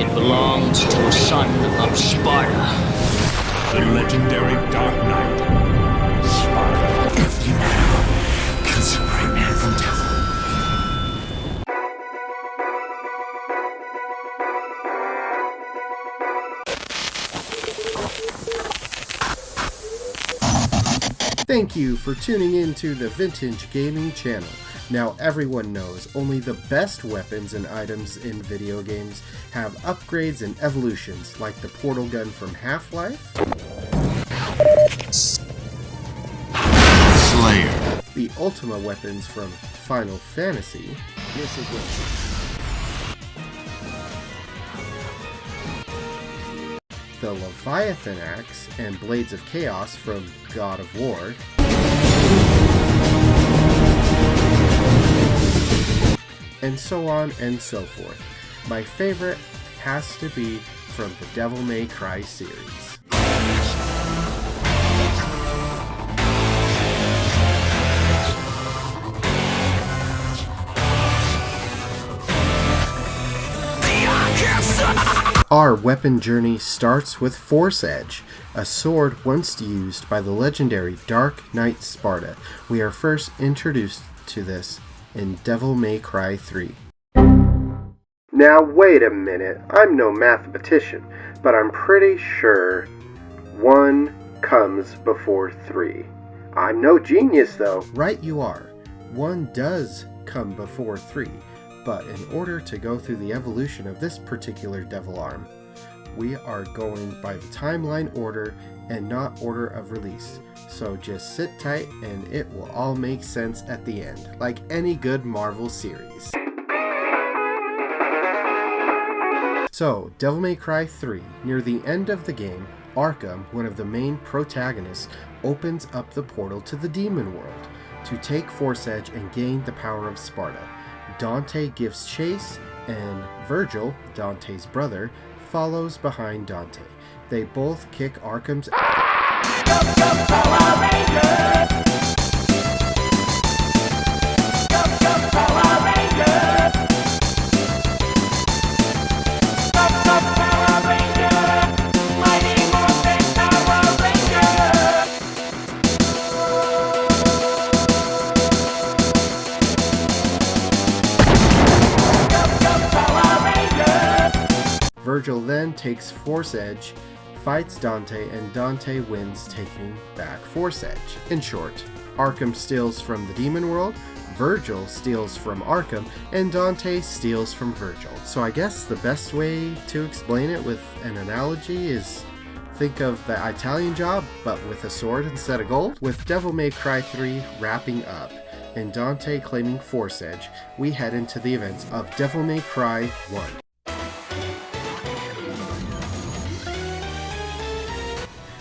It belongs to a son of Sparta. The legendary Dark Knight, Sparta. If you now can separate man from devil. Thank you for tuning in to the Vintage Gaming channel. Now everyone knows only the best weapons and items in video games have upgrades and evolutions, like the portal gun from Half-Life, Slayer, the Ultima weapons from Final Fantasy, the Leviathan axe and Blades of Chaos from God of War, and so on and so forth. My favorite has to be from the Devil May Cry series. Our weapon journey starts with Force Edge, a sword once used by the legendary Dark Knight Sparta. We are first introduced to this in Devil May Cry 3. Now wait a minute, I'm no mathematician, but I'm pretty sure 1 comes before 3. I'm no genius though. Right you are. 1 does come before 3. But in order to go through the evolution of this particular devil arm, we are going by the timeline order and not order of release. So just sit tight and it will all make sense at the end, like any good Marvel series. So, Devil May Cry 3, near the end of the game, Arkham, one of the main protagonists, opens up the portal to the demon world to take Force Edge and gain the power of Sparta. Dante gives chase, and Virgil, Dante's brother, follows behind Dante. They both kick Arkham's Virgil then takes Force Edge, fights Dante, and Dante wins, taking back Force Edge. In short, Arkham steals from the demon world, Virgil steals from Arkham, and Dante steals from Virgil. So I guess the best way to explain it with an analogy is think of the Italian Job, but with a sword instead of gold. With Devil May Cry 3 wrapping up, and Dante claiming Force Edge, we head into the events of Devil May Cry 1.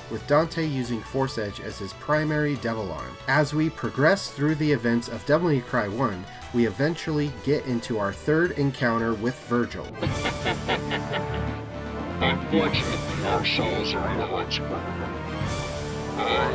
With Dante using Force Edge as his primary devil arm. As we progress through the events of Devil May Cry 1, we eventually get into our third encounter with Virgil. Unfortunately, our souls are in God's will. I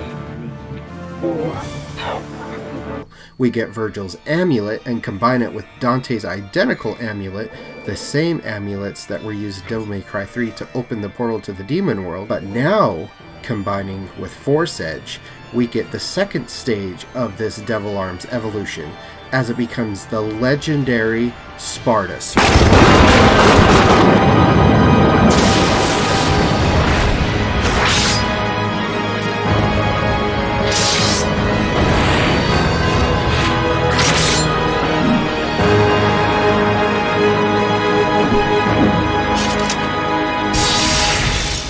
need more power. We get Virgil's amulet and combine it with Dante's identical amulet, the same amulets that were used in Devil May Cry 3 to open the portal to the demon world, but now combining with Force Edge, we get the second stage of this Devil Arm's evolution, as it becomes the legendary Sparta sword.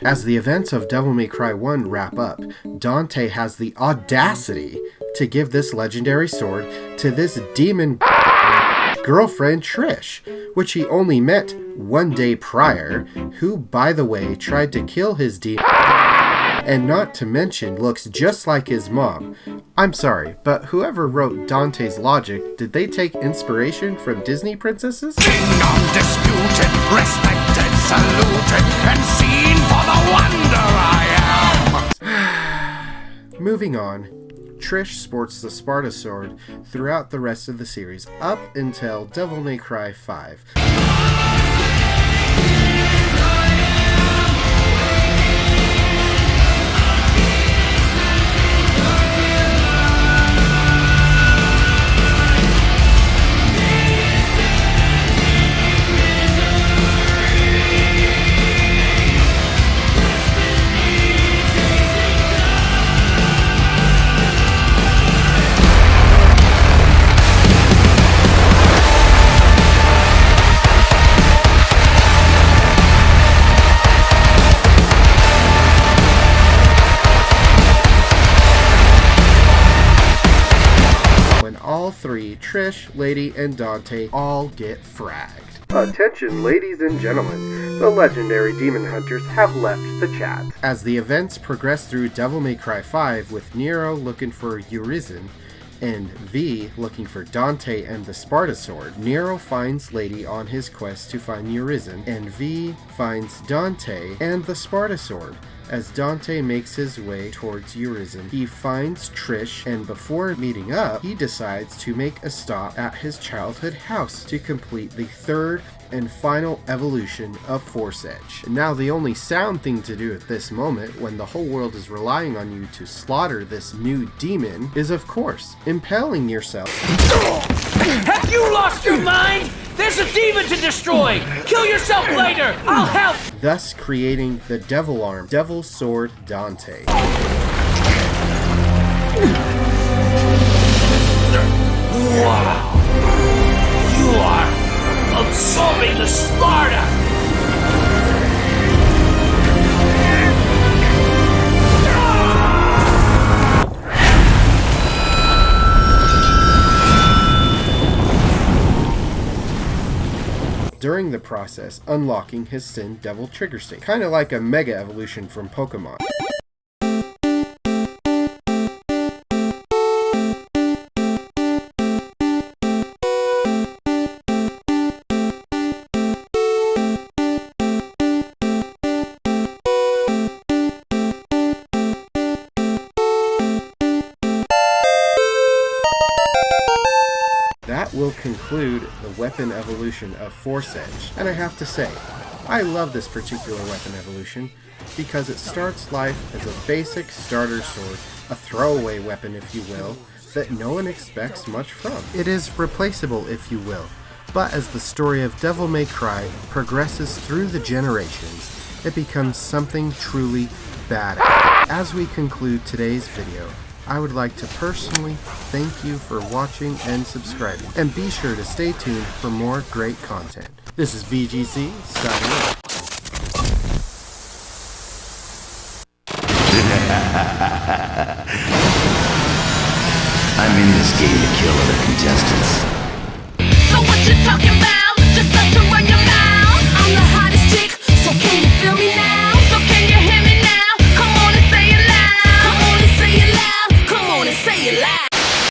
As the events of Devil May Cry 1 wrap up, Dante has the audacity to give this legendary sword to this demon girlfriend Trish, which he only met 1 day prior, who, by the way, tried to kill his demon, and not to mention looks just like his mom. I'm sorry, but whoever wrote Dante's Logic, did they take inspiration from Disney princesses? undisputed, respected, saluted, and seen for the wonder I am. Moving on, Trish sports the Sparta sword throughout the rest of the series, up until Devil May Cry 5. Trish, Lady, and Dante all get fragged. Attention, ladies and gentlemen. The legendary demon hunters have left the chat. As the events progress through Devil May Cry 5 with Nero looking for Urizen and V looking for Dante and the Sparta Sword, Nero finds Lady on his quest to find Urizen, and V finds Dante and the Sparta Sword. As Dante makes his way towards Urizen, he finds Trish, and before meeting up, he decides to make a stop at his childhood house to complete the third and final evolution of Force Edge. Now the only sound thing to do at this moment, when the whole world is relying on you to slaughter this new demon, is of course impaling yourself. Have you lost your mind? There's a demon to destroy! Kill yourself later! I'll help! Thus creating the Devil Arm, Devil Sword Dante. Wow! You are absorbing the Sparta! During the process, unlocking his Sin Devil Trigger State. Kinda like a Mega Evolution from Pokemon. That will conclude the weapon evolution of Force Edge, and I have to say, I love this particular weapon evolution because it starts life as a basic starter sword, a throwaway weapon if you will, that no one expects much from. It is replaceable if you will, but as the story of Devil May Cry progresses through the generations, it becomes something truly badass. As we conclude today's video, I would like to personally thank you for watching and subscribing, and be sure to stay tuned for more great content. This is VGC, signing off. I'm in this game to kill other contestants.